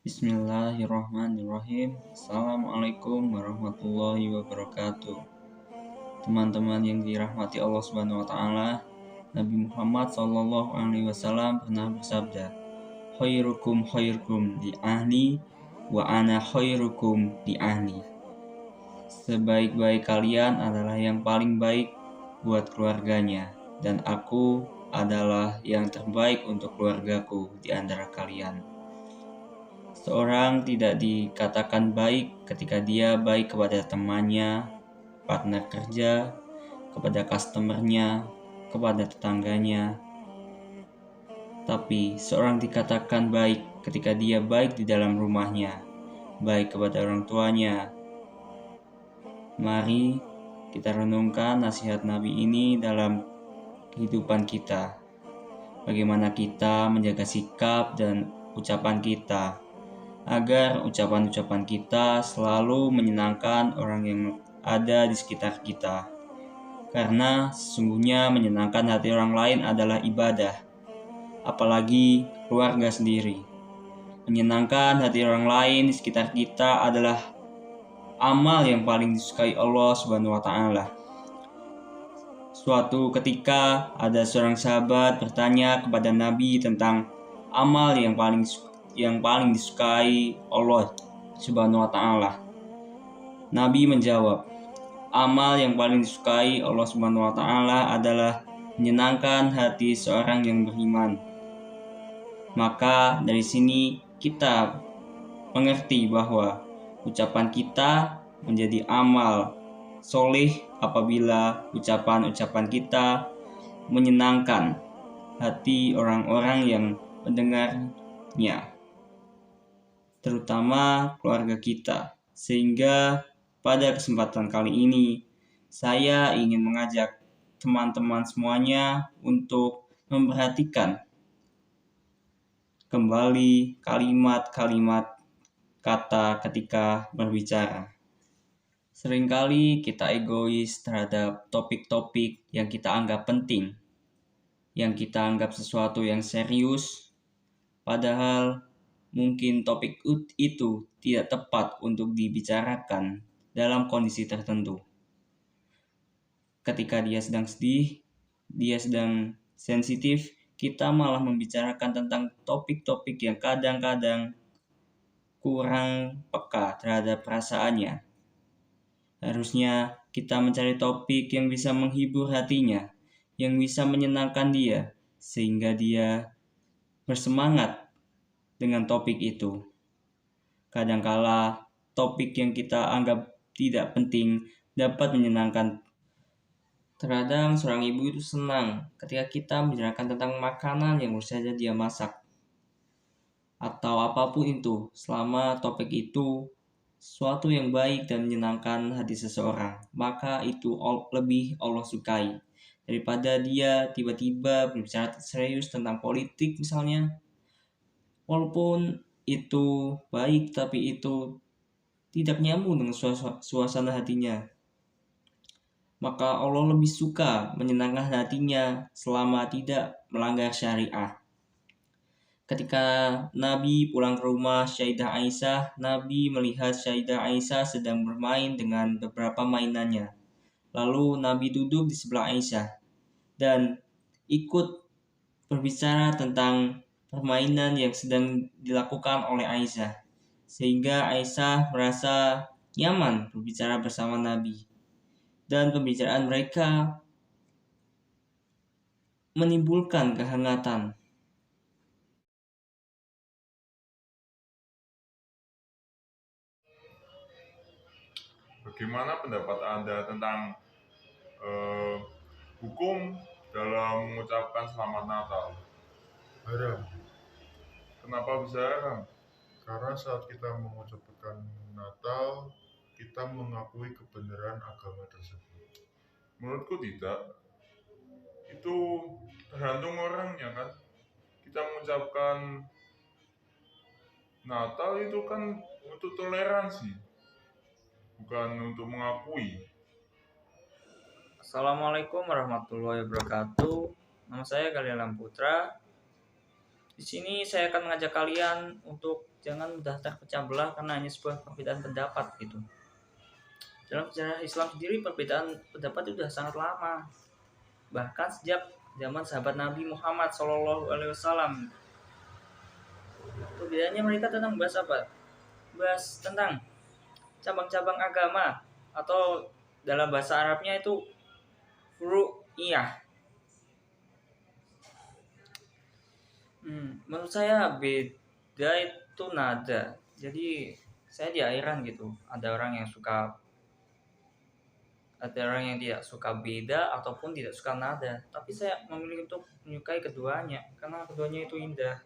Bismillahirrahmanirrahim. Assalamualaikum warahmatullahi wabarakatuh. Teman-teman yang dirahmati Allah Subhanahu wa taala, Nabi Muhammad SAW pernah bersabda, "Khairukum khairukum li ahli wa ana khairukum li ahli." Sebaik-baik kalian adalah yang paling baik buat keluarganya, dan aku adalah yang terbaik untuk keluargaku di antara kalian. Seorang tidak dikatakan baik ketika dia baik kepada temannya, partner kerja, kepada customernya, kepada tetangganya. Tapi seorang dikatakan baik ketika dia baik di dalam rumahnya, baik kepada orang tuanya. Mari kita renungkan nasihat Nabi ini dalam kehidupan kita. Bagaimana kita menjaga sikap dan ucapan kita, agar ucapan-ucapan kita selalu menyenangkan orang yang ada di sekitar kita. Karena sesungguhnya menyenangkan hati orang lain adalah ibadah, apalagi keluarga sendiri. Menyenangkan hati orang lain di sekitar kita adalah amal yang paling disukai Allah Subhanahu wa taala. Suatu ketika ada seorang sahabat bertanya kepada Nabi tentang amal yang paling disukai Allah Subhanahu wa taala. Nabi menjawab, amal yang paling disukai Allah Subhanahu wa taala adalah menyenangkan hati seorang yang beriman. Maka dari sini kita mengerti bahwa ucapan kita menjadi amal soleh apabila ucapan-ucapan kita menyenangkan hati orang-orang yang mendengarnya, terutama keluarga kita. Sehingga pada kesempatan kali ini saya ingin mengajak teman-teman semuanya untuk memperhatikan kembali kalimat-kalimat kata ketika berbicara. Seringkali kita egois terhadap topik-topik yang kita anggap penting, yang kita anggap sesuatu yang serius, padahal mungkin topik itu tidak tepat untuk dibicarakan dalam kondisi tertentu. Ketika dia sedang sedih, dia sedang sensitif, kita malah membicarakan tentang topik-topik yang kadang-kadang kurang peka terhadap perasaannya. Harusnya kita mencari topik yang bisa menghibur hatinya, yang bisa menyenangkan dia, sehingga dia bersemangat dengan topik itu. Kadangkala topik yang kita anggap tidak penting dapat menyenangkan. Terkadang seorang ibu itu senang ketika kita membicarakan tentang makanan yang baru saja dia masak, atau apapun itu, selama topik itu sesuatu yang baik dan menyenangkan hati seseorang, maka itu lebih Allah sukai daripada dia tiba-tiba berbicara serius tentang politik misalnya. Walaupun itu baik, tapi itu tidak nyambung dengan suasana hatinya. Maka Allah lebih suka menyenangkan hatinya selama tidak melanggar syariah. Ketika Nabi pulang ke rumah Sayyidah Aisyah, Nabi melihat Sayyidah Aisyah sedang bermain dengan beberapa mainannya. Lalu Nabi duduk di sebelah Aisyah dan ikut berbicara tentang permainan yang sedang dilakukan oleh Aisyah, sehingga Aisyah merasa nyaman berbicara bersama Nabi, dan pembicaraan mereka menimbulkan kehangatan. Bagaimana pendapat Anda tentang hukum dalam mengucapkan Selamat Natal? Haram, Kenapa bisa haram? karena saat kita mengucapkan Natal, kita mengakui kebenaran agama tersebut. Menurutku tidak. Itu tergantung orangnya kan. Kita mengucapkan Natal itu kan untuk toleransi, bukan untuk mengakui. Assalamualaikum warahmatullahi wabarakatuh. Nama saya Galialam Putra. Di sini saya akan mengajak kalian untuk jangan mudah terpecah belah karena hanya sebuah perbedaan pendapat gitu. Dalam sejarah Islam sendiri perbedaan pendapat itu sudah sangat lama. Bahkan sejak zaman sahabat Nabi Muhammad SAW. Perbedaannya mereka tentang bahas apa? Bahas tentang cabang-cabang agama atau dalam bahasa Arabnya itu furu'iyah. Menurut saya beda itu nada. Jadi saya di akhiran gitu. Ada orang yang tidak suka beda ataupun tidak suka nada. Tapi saya memilih untuk menyukai keduanya karena keduanya itu indah.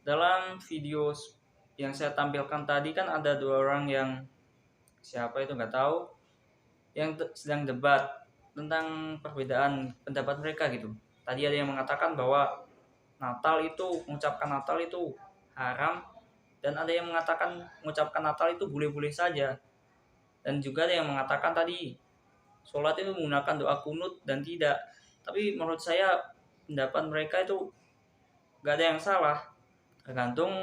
Dalam video yang saya tampilkan tadi kan ada dua orang yang siapa itu nggak tahu yang sedang debat tentang perbedaan pendapat mereka gitu. Tadi ada yang mengatakan bahwa mengucapkan Natal itu haram, dan ada yang mengatakan mengucapkan Natal itu boleh-boleh saja. Dan juga ada yang mengatakan tadi sholat itu menggunakan doa kunut dan tidak. Tapi menurut saya pendapat mereka itu gak ada yang salah, tergantung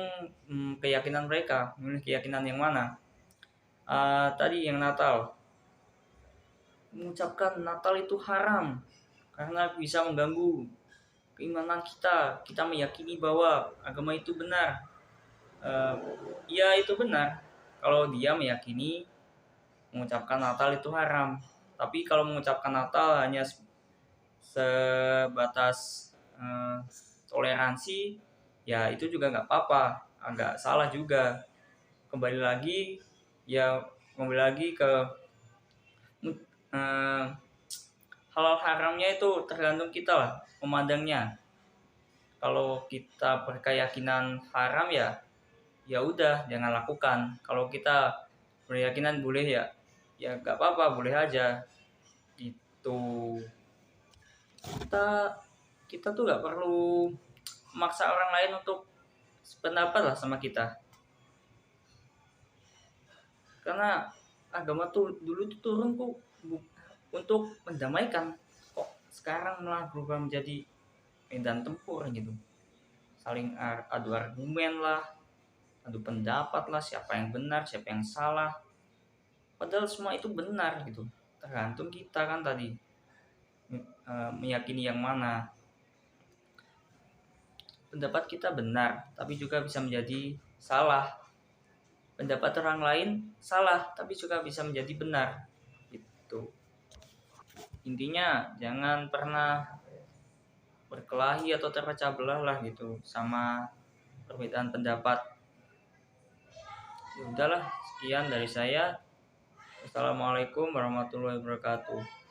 keyakinan mereka, memilih keyakinan yang mana. Tadi yang Natal, mengucapkan Natal itu haram karena bisa mengganggu keimanan kita. Kita meyakini bahwa agama itu benar. Ya itu benar kalau dia meyakini mengucapkan Natal itu haram. Tapi kalau mengucapkan Natal hanya sebatas toleransi, ya itu juga nggak apa-apa, agak salah juga. Kembali lagi ke halal haramnya itu tergantung kita lah memandangnya. Kalau kita berkeyakinan haram ya udah jangan lakukan. Kalau kita berkeyakinan boleh ya nggak apa-apa, boleh aja gitu. Kita tuh nggak perlu memaksa orang lain untuk sependapat lah sama kita, karena agama tuh dulu tuh turun kok untuk mendamaikan, kok sekarang malah berubah menjadi medan tempur gitu, saling adu argumen lah, adu pendapat lah, siapa yang benar siapa yang salah, padahal semua itu benar gitu, tergantung kita kan tadi meyakini yang mana. Pendapat kita benar tapi juga bisa menjadi salah, pendapat orang lain salah tapi juga bisa menjadi benar gitu. Intinya jangan pernah berkelahi atau terpecah belah lah gitu sama perbedaan pendapat. Ya udahlah, sekian dari saya. Assalamualaikum warahmatullahi wabarakatuh.